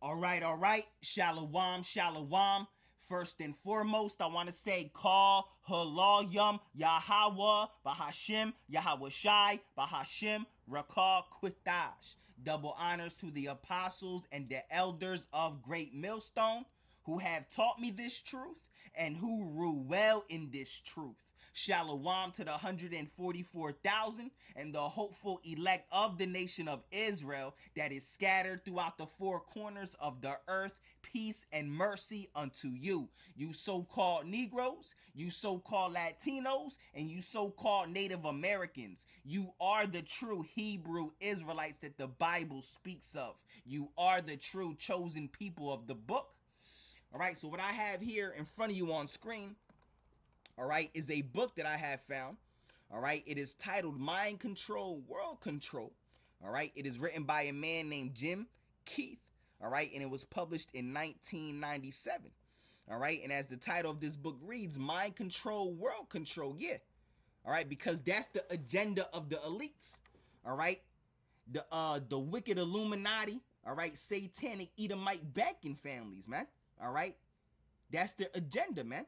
All right. Shalom, shalom. First and foremost, I want to say call halayim Yahweh Bahashim Yahweh Shai Bahashim Rakah Quitash. Double honors to the apostles and the elders of Great Millstone who have taught me this truth and who rule well in this truth. Shalom to the 144,000 and the hopeful elect of the nation of Israel that is scattered throughout the four corners of the earth. Peace and mercy unto you. You so-called Negroes, you so-called Latinos, and you so-called Native Americans. You are the true Hebrew Israelites that the Bible speaks of. You are the true chosen people of the book. All right, so what I have here in front of you on screen, all right, is a book that I have found. All right, it is titled Mind Control, World Control. All right, it is written by a man named Jim Keith. All right, and it was published in 1997. All right, and as the title of this book reads, Mind Control, World Control. Yeah. All right, because that's the agenda of the elites. All right, the wicked Illuminati. All right, satanic Edomite banking families, man. All right, that's their agenda, man.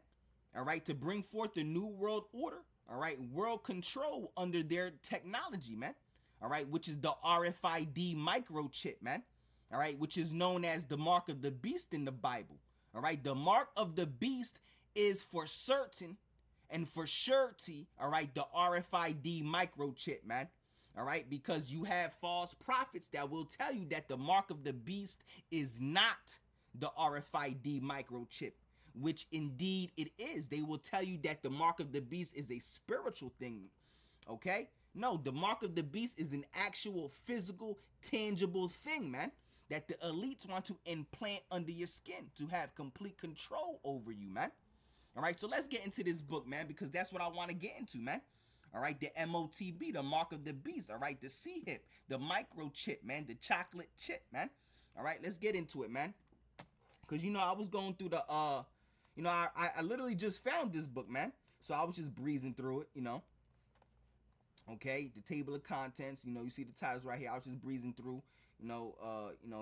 All right, to bring forth the new world order, all right, world control under their technology, man, all right, which is the RFID microchip, man, all right, which is known as the mark of the beast in the Bible, all right. The mark of the beast is for certain and for surety, all right, the RFID microchip, man, all right, because you have false prophets that will tell you that the mark of the beast is not the RFID microchip, which indeed it is. They will tell you that the mark of the beast is a spiritual thing, okay? No, the mark of the beast is an actual physical, tangible thing, man, that the elites want to implant under your skin to have complete control over you, man. All right, so let's get into this book, man, because that's what I want to get into, man. All right, the Motb, the mark of the beast. All right, the C-hip, the microchip, man, the chocolate chip, man. All right, let's get into it, man. Because, I was going through the, I literally just found this book, man. So I was just breezing through it. Okay, the table of contents, you see the titles right here. I was just breezing through,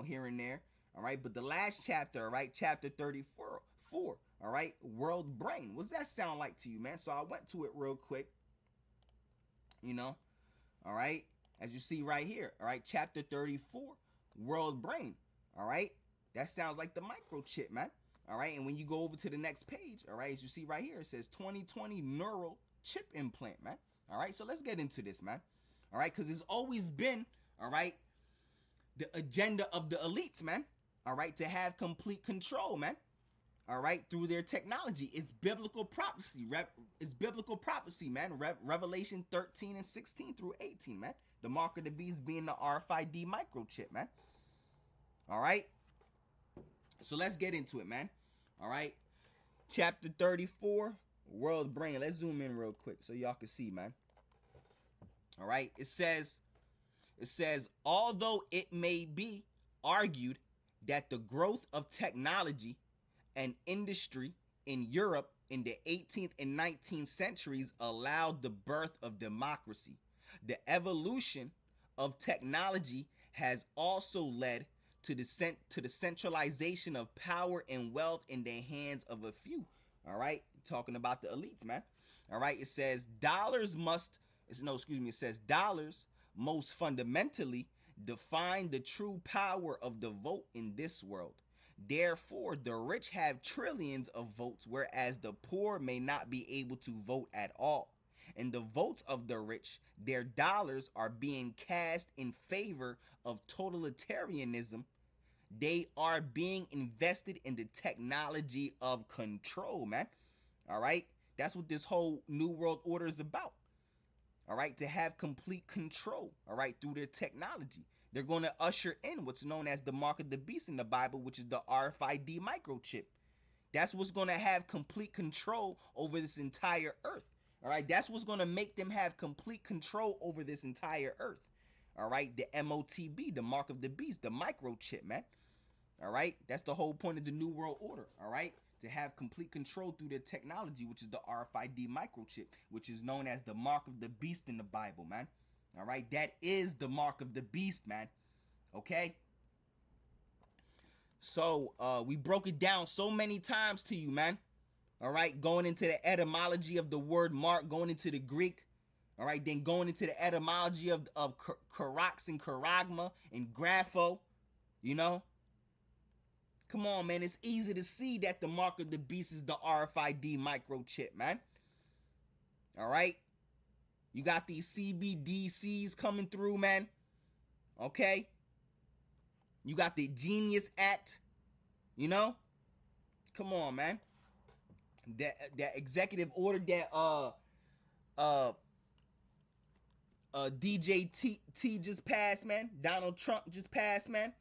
here and there. All right, but the last chapter, all right, chapter 34, all right, world brain. What does that sound like to you, man? So I went to it real quick, all right, as you see right here, all right, chapter 34, world brain, all right. That sounds like the microchip, man. All right, and when you go over to the next page, all right, as you see right here, it says 2020 neural chip implant, man. All right, so let's get into this, man. All right, because it's always been, all right, the agenda of the elites, man. All right, to have complete control, man. All right, through their technology. It's biblical prophecy. It's biblical prophecy, man. Revelation 13 and 16 through 18, man. The mark of the beast being the RFID microchip, man. All right. So let's get into it, man. All right. Chapter 34, world brain. Let's zoom in real quick so y'all can see, man. All right. It says, although it may be argued that the growth of technology and industry in Europe in the 18th and 19th centuries allowed the birth of democracy, the evolution of technology has also led to the centralization of power and wealth in the hands of a few. All right, talking about the elites, man. All right, it says dollars most fundamentally define the true power of the vote in this world. Therefore, the rich have trillions of votes, whereas the poor may not be able to vote at all. And the votes of the rich, their dollars, are being cast in favor of totalitarianism. They are being invested in the technology of control, man. All right, that's what this whole new world order is about. All right, to have complete control, all right, through their technology. They're going to usher in what's known as the mark of the beast in the Bible, which is the RFID microchip. That's what's going to have complete control over this entire earth. All right, that's what's going to make them have complete control over this entire earth. All right, the Motb, the mark of the beast, the microchip, man. All right, that's the whole point of the new world order. All right, to have complete control through their technology, which is the RFID microchip, which is known as the mark of the beast in the Bible, man. All right, that is the mark of the beast, man. Okay. So we broke it down so many times to you, man. All right, going into the etymology of the word mark, going into the Greek. All right, then going into the etymology of karax and charagma and grapho. You know, come on, man. It's easy to see that the mark of the beast is the RFID microchip, man. All right, you got these CBDCs coming through, man. Okay, you got the Genius Act. You know, come on, man. That executive order that uh DJ T just passed, man. Donald Trump just passed, man.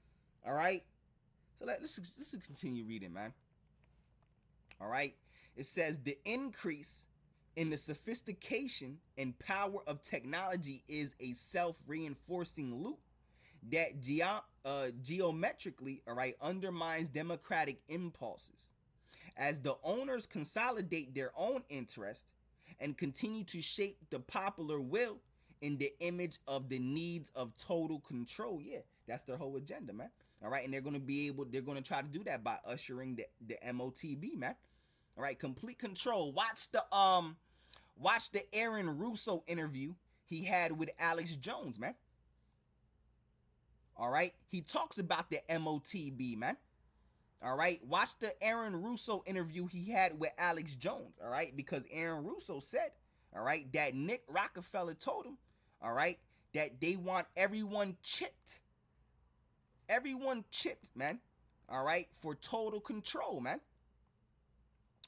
All right. So let's continue reading, man. All right. It says the increase in the sophistication and power of technology is a self-reinforcing loop that geometrically, all right, undermines democratic impulses. As the owners consolidate their own interest and continue to shape the popular will in the image of the needs of total control. Yeah, that's their whole agenda, man. All right, and they're going to try to do that by ushering the Motb, man. All right, complete control. Watch the Aaron Russo interview he had with Alex Jones, man. All right, he talks about the Motb, man. All right, watch the Aaron Russo interview he had with Alex Jones. All right, because Aaron Russo said, all right, that Nick Rockefeller told him, all right, that they want everyone chipped. Everyone chipped, man. All right, for total control, man.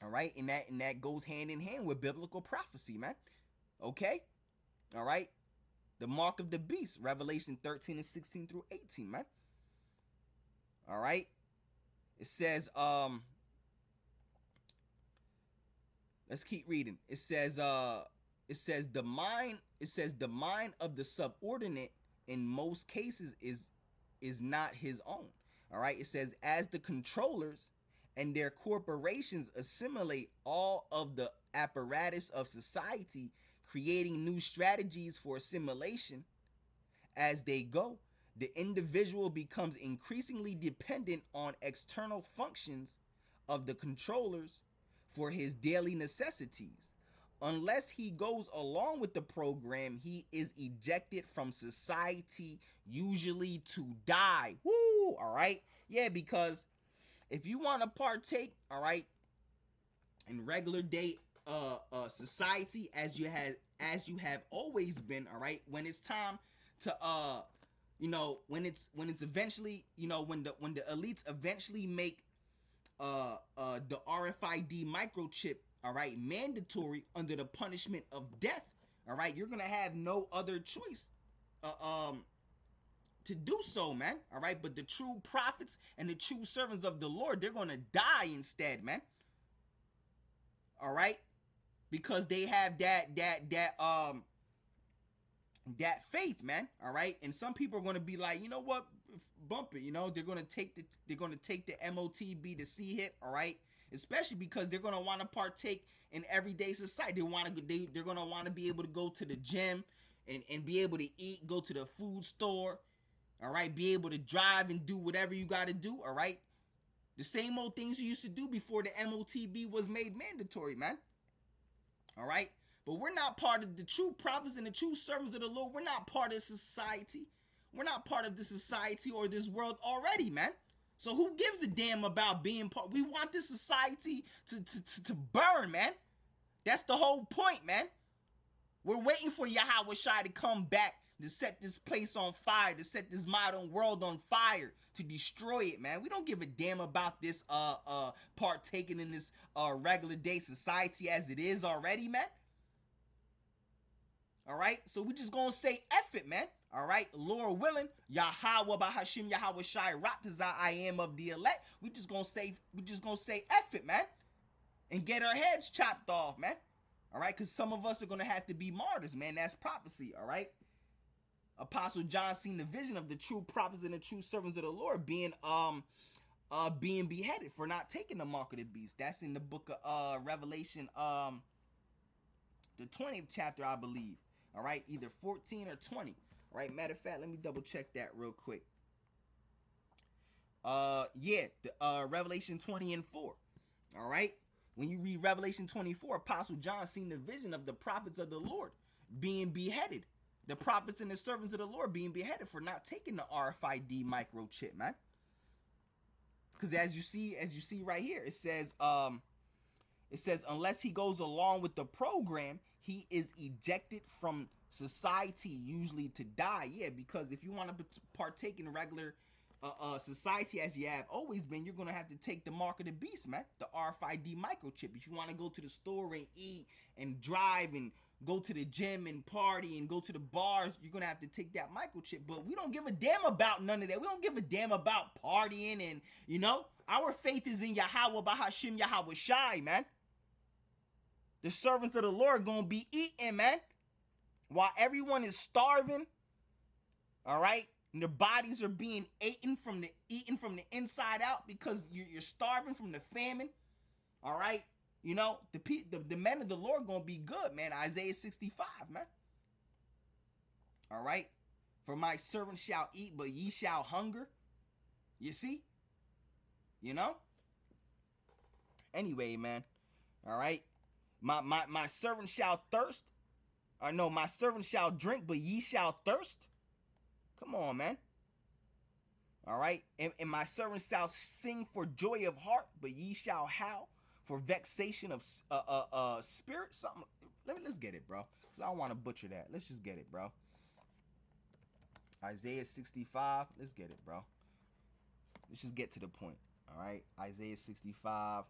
All right, and that goes hand in hand with biblical prophecy, man. Okay? All right? The mark of the beast, Revelation 13 and 16 through 18, man. All right? It says, let's keep reading. It says the mind of the subordinate in most cases is not his own. All right? It says as the controllers and their corporations assimilate all of the apparatus of society, creating new strategies for assimilation as they go, the individual becomes increasingly dependent on external functions of the controllers for his daily necessities. Unless he goes along with the program, he is ejected from society, usually to die. Woo! All right? Yeah, because if you want to partake, all right, in regular day society as you have always been, all right, when it's time to when it's eventually, when the elites eventually make the RFID microchip, all right, mandatory under the punishment of death, all right, you're gonna have no other choice to do so, man. All right, but the true prophets and the true servants of the Lord, they're gonna die instead, man. All right, because they have that faith, man. All right, and some people are gonna be like, you know what, bump it. They're gonna take the Motb to see hit. All right, especially because they're gonna want to partake in everyday society. They're gonna want to be able to go to the gym and be able to eat, go to the food store. All right, be able to drive and do whatever you got to do. All right, the same old things you used to do before the Motb was made mandatory, man. All right, but we're not part of the true prophets and the true servants of the Lord. We're not part of society. We're not part of this society or this world already, man. So who gives a damn about being part? We want this society to burn, man. That's the whole point, man. We're waiting for Yahweh Shai to come back to set this place on fire, to set this modern world on fire, to destroy it, man. We don't give a damn about this partaking in this regular day society as it is already, man. All right, so we just gonna say F it, man. All right, Lord willing, Yahweh Bahashim Yahweh Shai Ratazah, I am of the elect. We just gonna say F it, man, and get our heads chopped off, man. All right, because some of us are gonna have to be martyrs, man. That's prophecy. All right. Apostle John seen the vision of the true prophets and the true servants of the Lord being beheaded for not taking the mark of the beast. That's in the book of Revelation, the 20th chapter, I believe. All right, either 14 or 20. All right, matter of fact, let me double check that real quick. Yeah, Revelation 20 and 4. All right. When you read Revelation 24, Apostle John seen the vision of the prophets of the Lord being beheaded. The prophets and the servants of the Lord being beheaded for not taking the RFID microchip, man. Because as you see right here, it says unless he goes along with the program, he is ejected from society, usually to die. Yeah, because if you want to partake in regular society as you have always been, you're gonna have to take the mark of the beast, man. The RFID microchip. If you want to go to the store and eat and drive and go to the gym and party and go to the bars, you're gonna have to take that microchip. But we don't give a damn about none of that. We don't give a damn about partying and, you know, our faith is in Yahweh, Bahashim, Yahweh Shai, man. The servants of the Lord gonna be eating, man, while everyone is starving. All right. And their bodies are being eaten from the inside out because you're starving from the famine. All right, you know the men of the Lord gonna be good, man. Isaiah 65, man. All right, for my servants shall eat, but ye shall hunger. You see, you know. Anyway, man. All right, my servant shall thirst. Or no, my servant shall drink, but ye shall thirst. Come on, man. All right. And my servants shall sing for joy of heart, but ye shall howl for vexation of spirit. Something. Let's get it, bro. Because I don't want to butcher that. Let's just get it, bro. Isaiah 65. Let's get it, bro. Let's just get to the point. All right. Isaiah 65.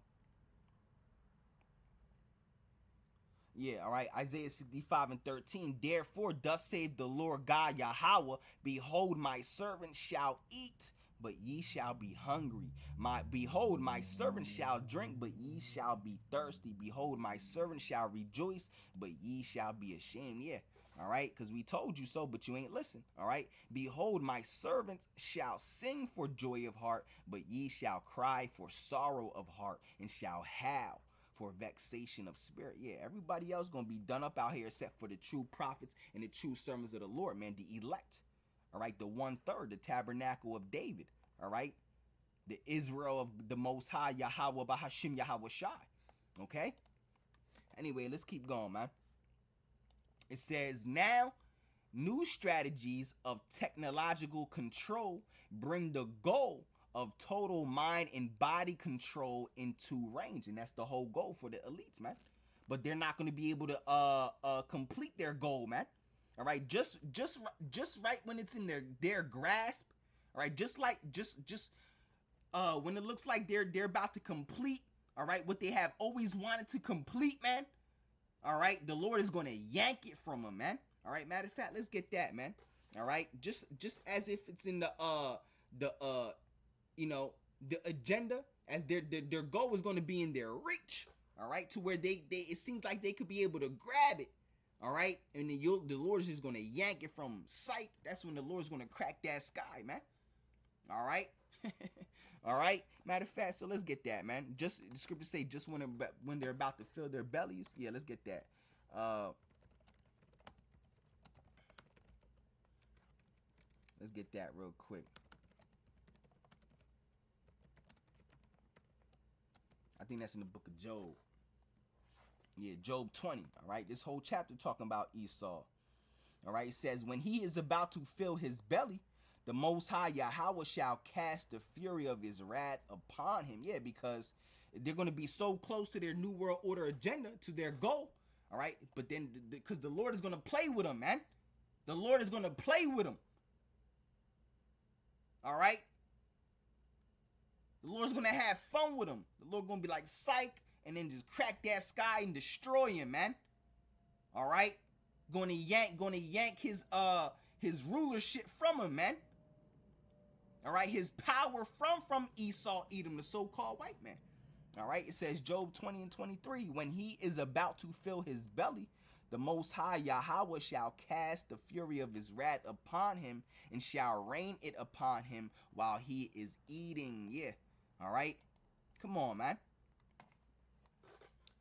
Yeah, all right. Isaiah 65 and 13. Therefore, thus saith the Lord God Yahweh, behold, my servant shall eat, but ye shall be hungry. Behold, my servant shall drink, but ye shall be thirsty. Behold, my servant shall rejoice, but ye shall be ashamed. Yeah, all right, because we told you so, but you ain't listen. All right. Behold, my servants shall sing for joy of heart, but ye shall cry for sorrow of heart, and shall howl for vexation of spirit. Yeah, everybody else gonna be done up out here except for the true prophets and the true servants of the Lord, man, the elect. All right, the 1/3, the tabernacle of David. All right, the Israel of the Most High, Yahweh, Bahashim, Yahweh Shai. Okay. Anyway, let's keep going, man. It says now, new strategies of technological control bring the goal of total mind and body control into range, and that's the whole goal for the elites, man. But they're not going to be able to complete their goal, man. All right, just right when it's in their grasp. All right, just when it looks like they're about to complete, all right, what they have always wanted to complete, man. All right, the Lord is going to yank it from them, man. All right, matter of fact, let's get that, man. All right, just as if it's in the you know, the agenda, as their goal is going to be in their reach, all right, to where they it seems like they could be able to grab it, all right, and then the Lord is just going to yank it from sight. That's when the Lord's going to crack that sky, man. All right. All right, matter of fact, so let's get that, man. Just the scripture say just when they're about to fill their bellies. Yeah, let's get that. Let's get that real quick. I think that's in the book of Job. Yeah, Job 20. All right, this whole chapter talking about Esau. All right, it says, when he is about to fill his belly, the Most High Yahweh shall cast the fury of his wrath upon him. Yeah, because they're going to be so close to their New World Order agenda, to their goal. All right, but then because the Lord is going to play with them, man. The Lord is going to play with them. All right. The Lord's going to have fun with him. The Lord going to be like, psych, and then just crack that sky and destroy him, man. All right. Going to yank his rulership from him, man. All right. His power from Esau, Edom, the so-called white man. All right. It says Job 20 and 23. When he is about to fill his belly, the Most High Yahweh shall cast the fury of his wrath upon him and shall rain it upon him while he is eating. Yeah. All right. Come on, man.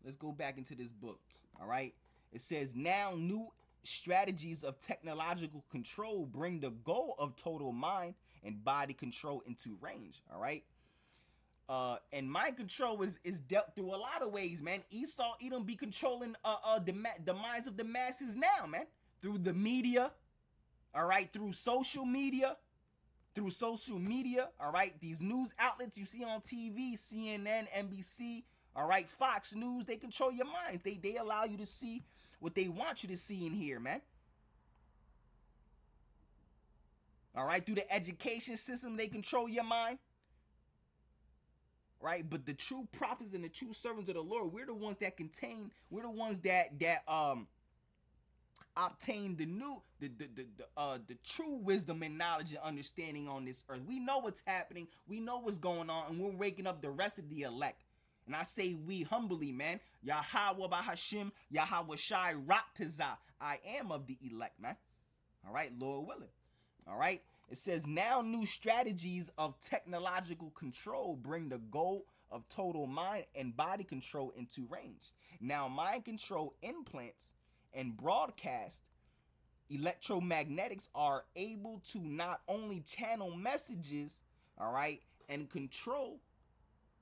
Let's go back into this book. All right. It says now new strategies of technological control bring the goal of total mind and body control into range. All right. And mind control is dealt through a lot of ways, man. Esau Edom be controlling the minds of the masses now, man, through the media, all right, through social media, all right. These news outlets you see on TV, CNN, NBC, all right, Fox News, they control your minds. They allow you to see what they want you to see in here, man. All right, through the education system, they control your mind. Right, but the true prophets and the true servants of the Lord, we're the ones that contain, we're the ones that obtain the true wisdom and knowledge and understanding on this earth. We know what's happening, we know what's going on, and we're waking up the rest of the elect. And I say we humbly, man. Yahweh Bahashim, Yahweh Shai Raktazah. I am of the elect, man. All right, Lord willing. All right. It says, now new strategies of technological control bring the goal of total mind and body control into range. Now, mind control implants and broadcast electromagnetics are able to not only channel messages, all right, and control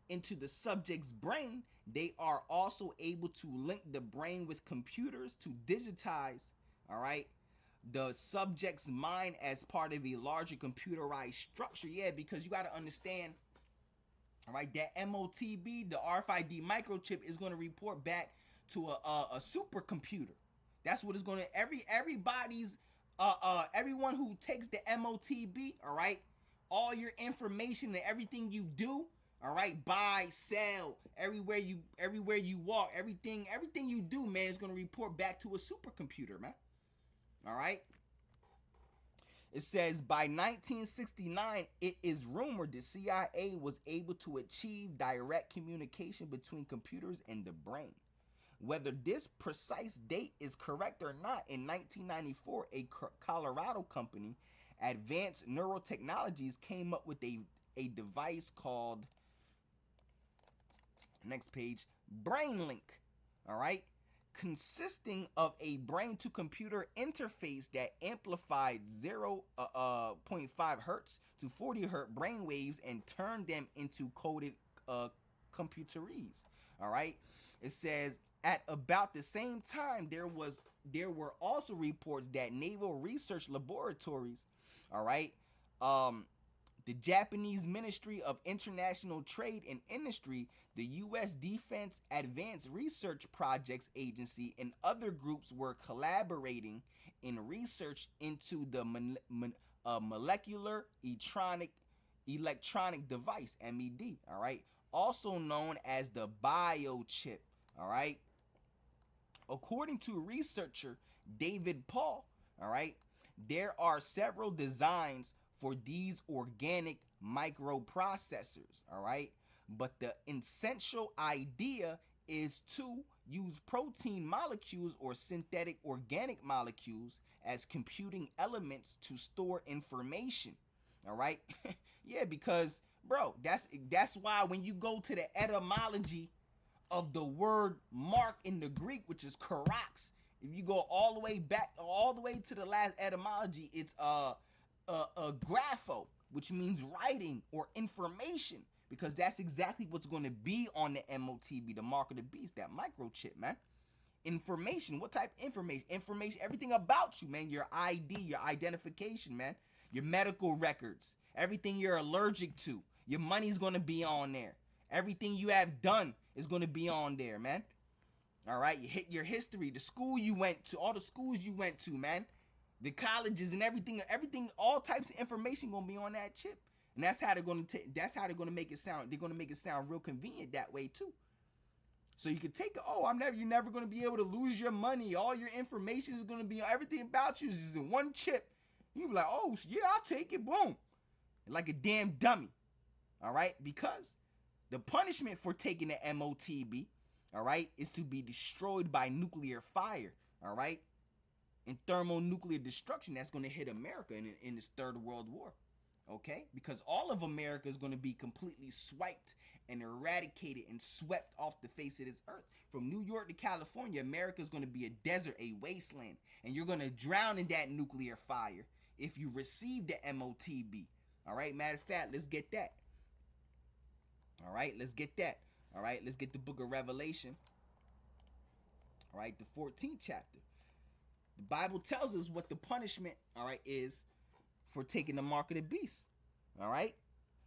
into the subject's brain, they are also able to link the brain with computers to digitize, all right, the subject's mind as part of a larger computerized structure. Yeah, because you got to understand, all right, that Motb, the RFID microchip, is going to report back to a supercomputer. That's what it's going to, everyone who takes the Motb, all right, all your information and everything you do, all right, buy, sell, everywhere you walk, everything you do, man, is going to report back to a supercomputer, man. All right. It says by 1969, it is rumored the CIA was able to achieve direct communication between computers and the brain. Whether this precise date is correct or not, in 1994, a Colorado company, Advanced Neurotechnologies, came up with a device called, next page, BrainLink. All right. Consisting of a brain-to-computer interface that amplified 0.5 hertz to 40 hertz brain waves and turned them into coded computeries. All right. It says at about the same time there were also reports that naval research laboratories, all right, the Japanese Ministry of International Trade and Industry, the U.S. Defense Advanced Research Projects Agency, and other groups were collaborating in research into the molecular electronic device, MED, all right, also known as the biochip, all right. According to researcher David Paul, all right, there are several designs for these organic microprocessors, all right? But the essential idea is to use protein molecules or synthetic organic molecules as computing elements to store information, all right? Yeah, because, bro, that's why when you go to the etymology of the word mark in the Greek, which is karax, if you go all the way back, all the way to the last etymology, it's grapho, which means writing or information, because that's exactly what's going to be on the Motb, the mark of the beast, that microchip, man. Information. What type of information? Information, everything about you, man. Your ID, your identification, man. Your medical records, everything you're allergic to. Your money's going to be on there. Everything you have done is going to be on there, man. All right, you hit your history, the school you went to, all the schools you went to, man. The colleges and everything, all types of information gonna be on that chip, and that's how they're gonna make it sound. They're gonna make it sound real convenient that way too. So you can take it. Oh, you're never gonna be able to lose your money. All your information is gonna be, everything about you is in one chip. You be like, oh yeah, I'll take it. Boom, like a damn dummy. All right, because the punishment for taking the Motb, all right, is to be destroyed by nuclear fire. All right. And thermonuclear destruction that's going to hit America in this third world war, okay? Because all of America is going to be completely swiped and eradicated and swept off the face of this earth. From New York to California, America is going to be a desert, a wasteland, and you're going to drown in that nuclear fire if you receive the Motb, All right, matter of fact, let's get that. All right, let's get that. All right, let's get the book of Revelation. All right, the 14th chapter. The Bible tells us what the punishment, all right, is for taking the mark of the beast. All right.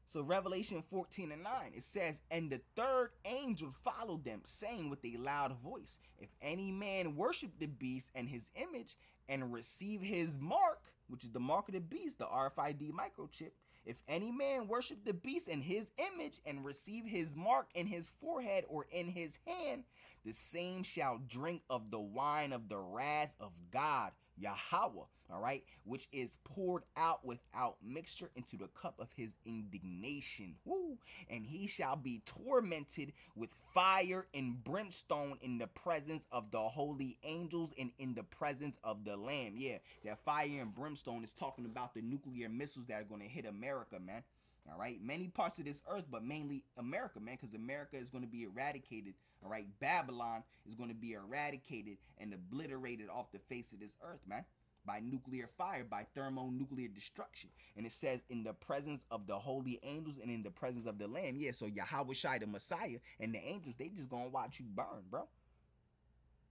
So Revelation 14 and 9, it says, and the third angel followed them, saying with a loud voice, if any man worship the beast and his image and receive his mark, which is the mark of the beast, the RFID microchip, if any man worship the beast and his image and receive his mark in his forehead or in his hand, the same shall drink of the wine of the wrath of God, Yahweh, all right, which is poured out without mixture into the cup of his indignation. Woo! And he shall be tormented with fire and brimstone in the presence of the holy angels and in the presence of the Lamb. Yeah, that fire and brimstone is talking about the nuclear missiles that are going to hit America, man. All right, many parts of this earth, but mainly America, man, because America is going to be eradicated. All right, Babylon is going to be eradicated and obliterated off the face of this earth, man, by nuclear fire, by thermonuclear destruction. And it says in the presence of the holy angels and in the presence of the Lamb. Yeah, so Yahweh Shai, the Messiah, and the angels, they just going to watch you burn, bro.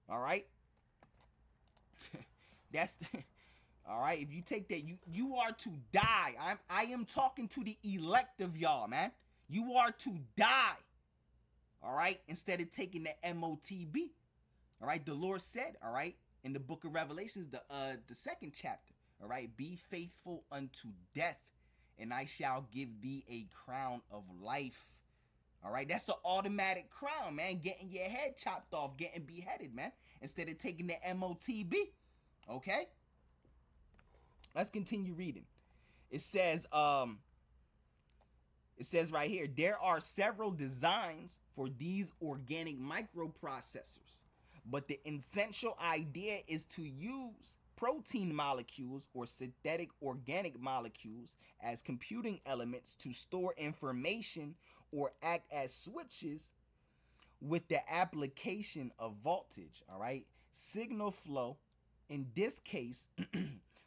All right? That's... All right, if you take that, you are to die. I am talking to the elect of y'all, man. You are to die. All right, instead of taking the Motb. All right, the Lord said, all right, in the book of Revelations, the second chapter, all right, be faithful unto death, and I shall give thee a crown of life. All right, that's an automatic crown, man. Getting your head chopped off, getting beheaded, man, instead of taking the Motb. Okay. Let's continue reading. It says right here, there are several designs for these organic microprocessors, but the essential idea is to use protein molecules or synthetic organic molecules as computing elements to store information or act as switches with the application of voltage, all right? Signal flow, in this case,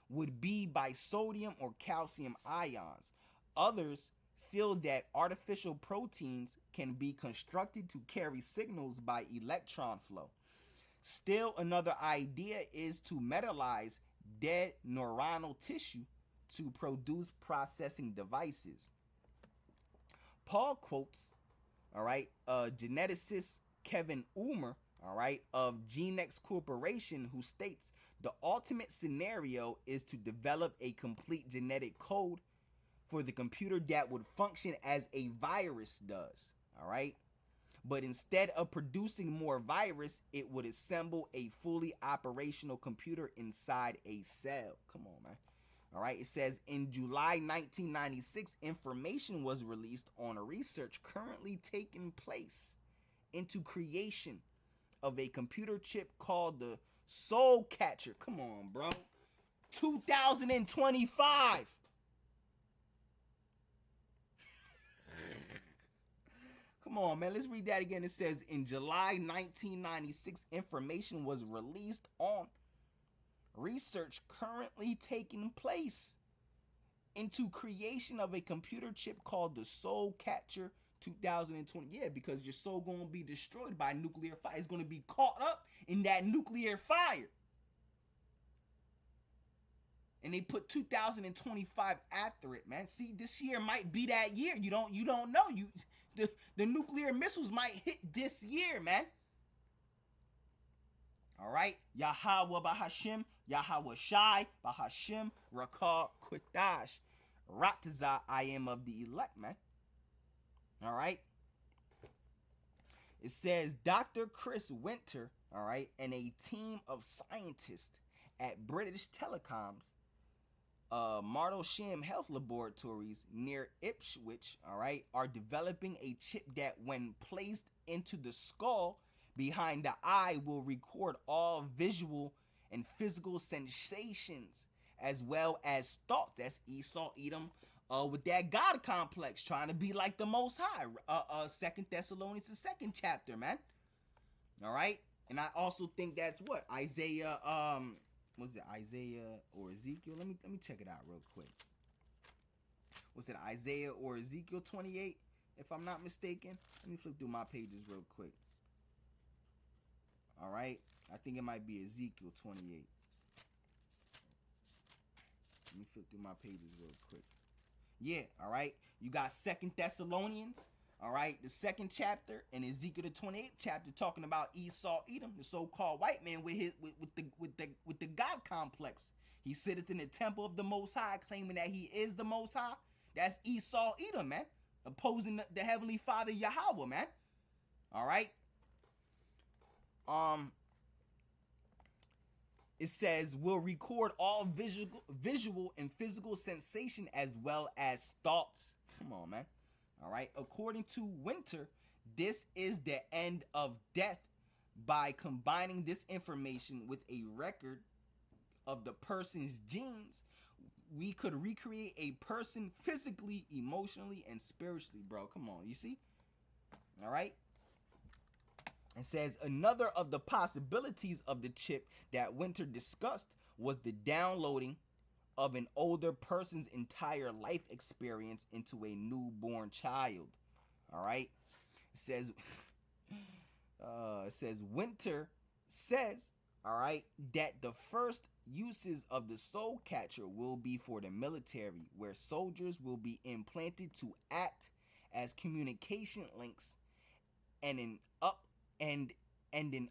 would be by sodium or calcium ions. Others feel that artificial proteins can be constructed to carry signals by electron flow. Still, another idea is to metallize dead neuronal tissue to produce processing devices. Paul quotes, all right, geneticist Kevin Ulmer, all right, of Genex Corporation, who states the ultimate scenario is to develop a complete genetic code for the computer that would function as a virus does, all right? But instead of producing more virus, it would assemble a fully operational computer inside a cell. Come on, man. All right, it says in July 1996, information was released on a research currently taking place into creation of a computer chip called the Soul Catcher. Come on, bro. 2025. Come on, man. Let's read that again. It says in July 1996, information was released on research currently taking place into creation of a computer chip called the Soul Catcher 2020. Yeah, because your soul gonna be destroyed by nuclear fire. It's gonna be caught up in that nuclear fire. And they put 2025 after it, man. See, this year might be that year. You don't know. The nuclear missiles might hit this year, man. All right, Yahweh Bahashim, Yahweh Shai, Bahashim, Rakah Quitash, Ratazah, I am of the elect, man. All right. It says Dr. Chris Winter, all right, and a team of scientists at British Telecoms, Martlesham Health Laboratories near Ipswich, all right, are developing a chip that, when placed into the skull behind the eye, will record all visual and physical sensations as well as thoughts. That's Esau, Edom, with that God complex, trying to be like the Most High. 2 Thessalonians, the 2nd chapter, man. All right, and I also think that's what Isaiah, was it Isaiah or Ezekiel? Let me check it out real quick. what's it, Isaiah or Ezekiel 28, if I'm not mistaken. Let me flip through my pages real quick. All right, I think it might be Ezekiel 28. Let me flip through my pages real quick. Yeah, all right. You got Second Thessalonians, all right, the second chapter, and Ezekiel the 28th chapter talking about Esau, Edom, the so-called white man with the God complex. He sitteth in the temple of the Most High, claiming that he is the Most High. That's Esau, Edom, man, opposing the Heavenly Father Yahweh, man. All right. It says will record all visual and physical sensation as well as thoughts. Come on, man. All right. According to Winter, this is the end of death. By combining this information with a record of the person's genes, we could recreate a person physically, emotionally, and spiritually, bro. Come on, you see? All right. It says another of the possibilities of the chip that Winter discussed was the downloading of an older person's entire life experience into a newborn child. All right. It says Winter says, all right, that the first uses of the soul catcher will be for the military, where soldiers will be implanted to act as communication links and an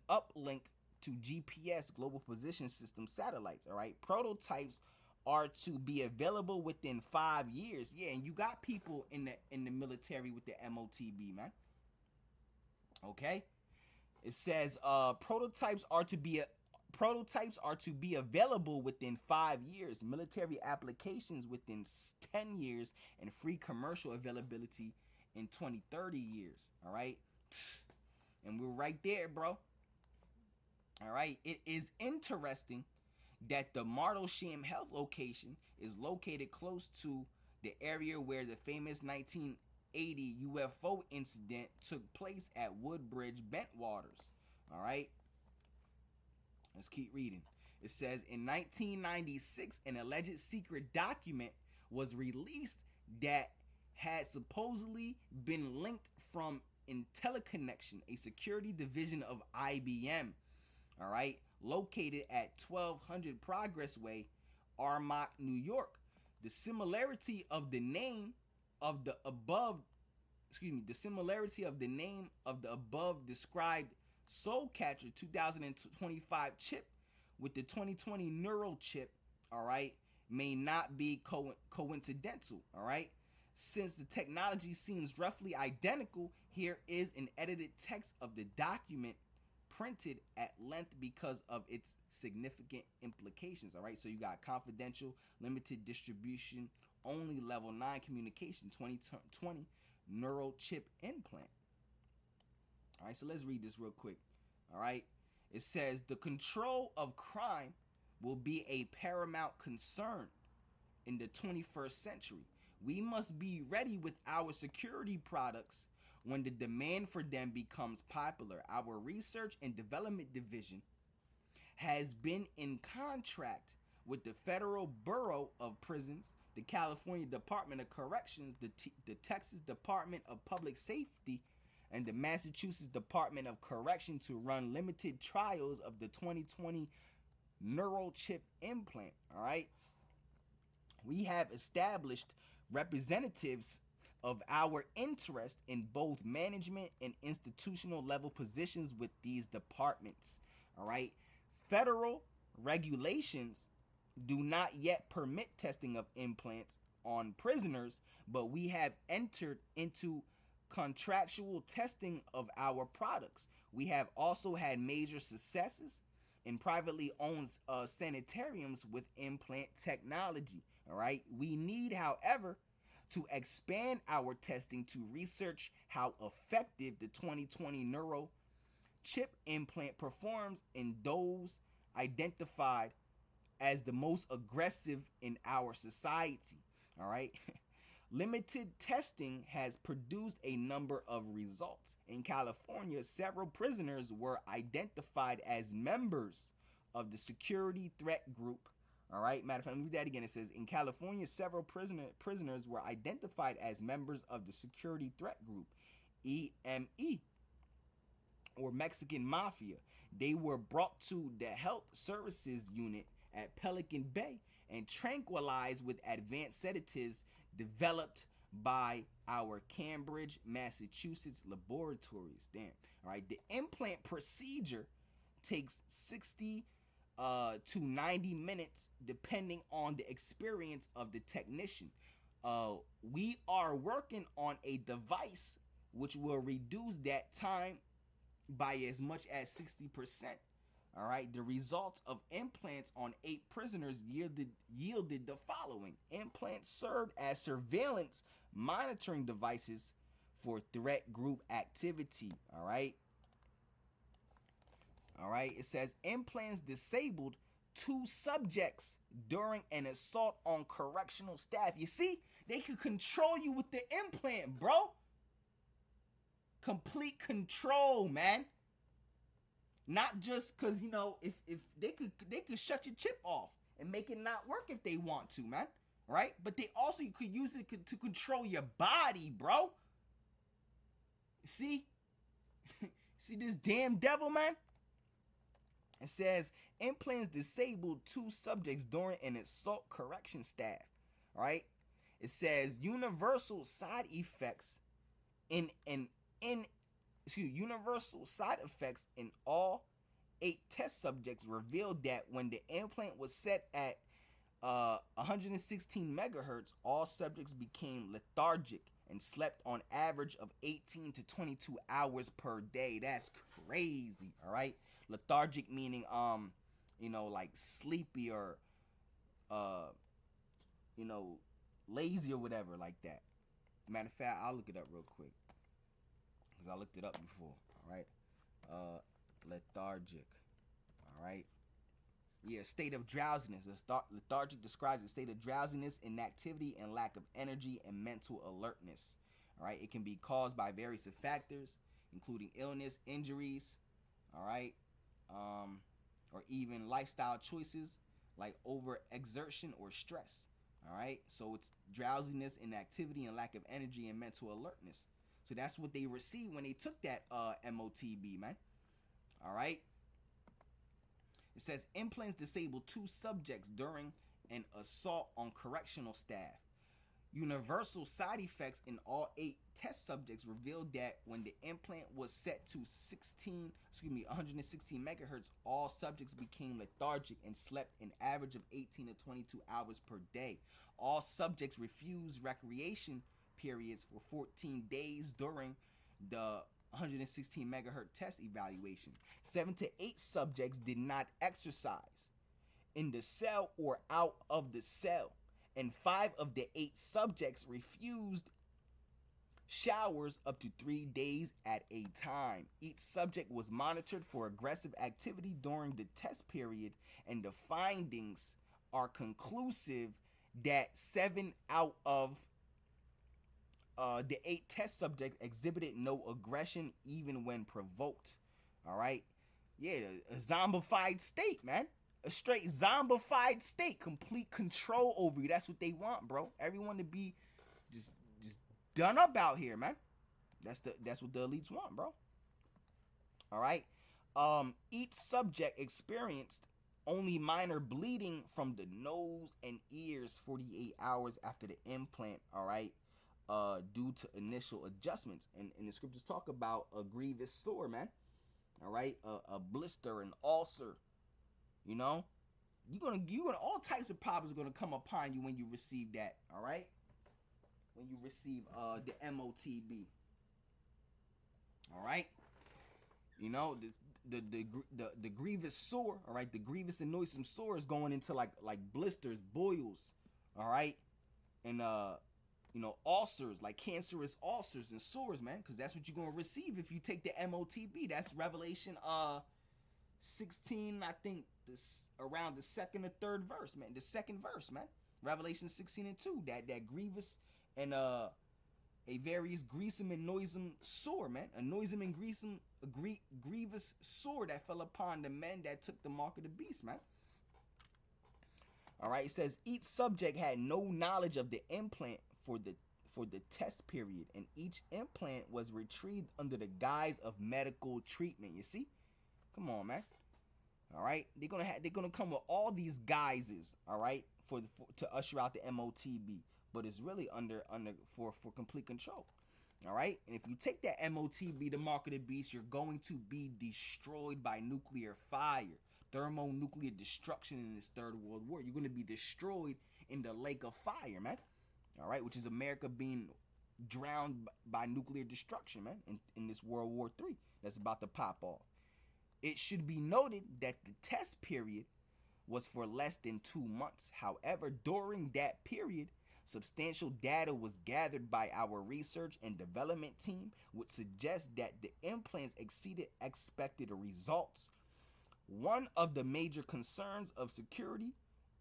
uplink to GPS global position system satellites. All right, prototypes are to be available within 5 years. Yeah, and you got people in the military with the Motb, man. Okay, it says prototypes are to be available within 5 years, military applications within 10 years, and free commercial availability in 20-30 years. All right. And we're right there, bro. All right. It is interesting that the Martlesham Health location is located close to the area where the famous 1980 UFO incident took place at Woodbridge Bentwaters. All right. Let's keep reading. It says in 1996, an alleged secret document was released that had supposedly been linked from IntelliConnection, a security division of IBM, all right, located at 1200 Progress Way, Armonk, New York. The similarity of the name of the above described Soul Catcher 2025 chip with the 2020 neural chip, all right, may not be coincidental, all right. Since the technology seems roughly identical, here is an edited text of the document printed at length because of its significant implications. All right, so you got confidential, limited distribution, only level 9 communication, 2020 neural chip implant. All right, so let's read this real quick. All right, it says the control of crime will be a paramount concern in the 21st century. We must be ready with our security products when the demand for them becomes popular. Our research and development division has been in contract with the Federal Bureau of Prisons, the California Department of Corrections, the Texas Department of Public Safety, and the Massachusetts Department of Correction to run limited trials of the 2020 neural chip implant. All right. We have established representatives of our interest in both management and institutional level positions with these departments. All right. Federal regulations do not yet permit testing of implants on prisoners, but we have entered into contractual testing of our products. We have also had major successes in privately owned sanitariums with implant technology. All right. We need, however, to expand our testing to research how effective the 2020 neural chip implant performs in those identified as the most aggressive in our society. All right. Limited testing has produced a number of results. In California, several prisoners were identified as members of the security threat group, All right. Matter of fact, let me read that again. It says in California, several prisoners were identified as members of the security threat group, EME, or Mexican Mafia. They were brought to the Health Services Unit at Pelican Bay and tranquilized with advanced sedatives developed by our Cambridge, Massachusetts laboratories. Damn. All right. The implant procedure takes 60 to 90 minutes depending on the experience of the technician. We are working on a device which will reduce that time by as much as 60%. All right, the results of implants on 8 prisoners yielded the following. Implants served as surveillance monitoring devices for threat group activity. All right. All right, it says implants disabled 2 subjects during an assault on correctional staff. You see, they could control you with the implant, bro. Complete control, man. Not just because, you know, if they could shut your chip off and make it not work if they want to, man. Right? But they also could use it to control your body, bro. See? See this damn devil, man? It says implants disabled 2 subjects during an assault correction staff. Right? It says universal side effects universal side effects in all 8 test subjects revealed that when the implant was set at 116 megahertz, all subjects became lethargic and slept on average of 18 to 22 hours per day. That's crazy. All right, lethargic meaning like sleepy or lazy or whatever like that. Matter of fact, I'll look it up real quick because I looked it up before. All right, lethargic. All right. Yeah, state of drowsiness. Lethargic describes a state of drowsiness, inactivity, and lack of energy and mental alertness. All right, it can be caused by various factors, including illness, injuries, all right, or even lifestyle choices like overexertion or stress. All right, so it's drowsiness, inactivity, and lack of energy and mental alertness. So that's what they received when they took that Motb, man. All right. It says implants disabled 2 subjects during an assault on correctional staff. Universal side effects in all 8 test subjects revealed that when the implant was set to 116 megahertz, all subjects became lethargic and slept an average of 18 to 22 hours per day. All subjects refused recreation periods for 14 days during the 116 megahertz test evaluation. 7 to 8 subjects did not exercise in the cell or out of the cell, and 5 of the 8 subjects refused showers up to 3 days at a time. Each subject was monitored for aggressive activity during the test period, and the findings are conclusive that 7 out of the 8 test subjects exhibited no aggression even when provoked. All right. Yeah, a zombified state, man. A straight zombified state. Complete control over you. That's what they want, bro. Everyone to be just done up out here, man. That's what the elites want, bro. All right. Each subject experienced only minor bleeding from the nose and ears 48 hours after the implant. All right. Due to initial adjustments, and the scriptures talk about a grievous sore, man. All right, a blister, an ulcer. You know, you're gonna all types of problems are gonna come upon you when you receive that. All right, when you receive the Motb. All right, you know the grievous sore. All right, the grievous and noisome sore is going into like blisters, boils. All right, and ulcers, like cancerous ulcers and sores, man, because that's what you're going to receive if you take the Motb. That's Revelation 16, I think, around the second or third verse, man. The second verse, man. Revelation 16:2. That grievous and a various grievous and noisome sore, man. A noisome and grievous sore that fell upon the men that took the mark of the beast, man. All right, it says each subject had no knowledge of the implant for the test period, and each implant was retrieved under the guise of medical treatment. You see? Come on, man. All right, they're gonna come with all these guises. All right, to usher out the MOTB, but it's really under for complete control. All right, and if you take that MOTB, the mark of the beast, you're going to be destroyed by nuclear fire, thermonuclear destruction in this third world war. You're going to be destroyed in the lake of fire, man. All right, which is America being drowned by nuclear destruction, man, in this World War III that's about to pop off. It should be noted that the test period was for less than 2 months. However, during that period, substantial data was gathered by our research and development team, which suggests that the implants exceeded expected results. One of the major concerns of security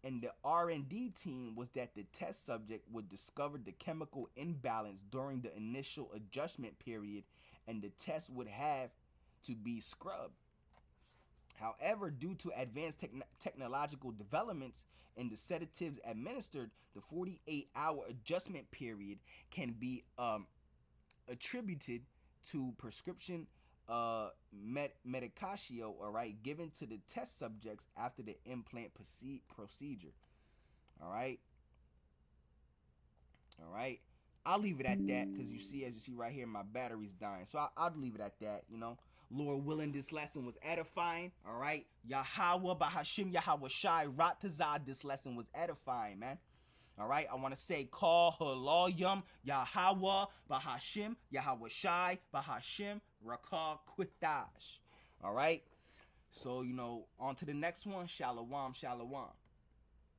and the R&D team was that the test subject would discover the chemical imbalance during the initial adjustment period, and the test would have to be scrubbed. However, due to advanced technological developments in the sedatives administered, the 48-hour adjustment period can be attributed to prescription medication, all right, given to the test subjects after the implant procedure. All right. All right. I'll leave it at that because as you see right here, my battery's dying. So I'll leave it at that, you know. Lord willing, this lesson was edifying. All right. Yahweh, Bahashim, Yahweh Shai, Ratazad, this lesson was edifying, man. All right. I want to say, call Haloyam, Yahweh, Bahashim, Yahweh Shai, Bahashim, Rakah, Quitash. All right. So, you know, on to the next one. Shalom, shalom.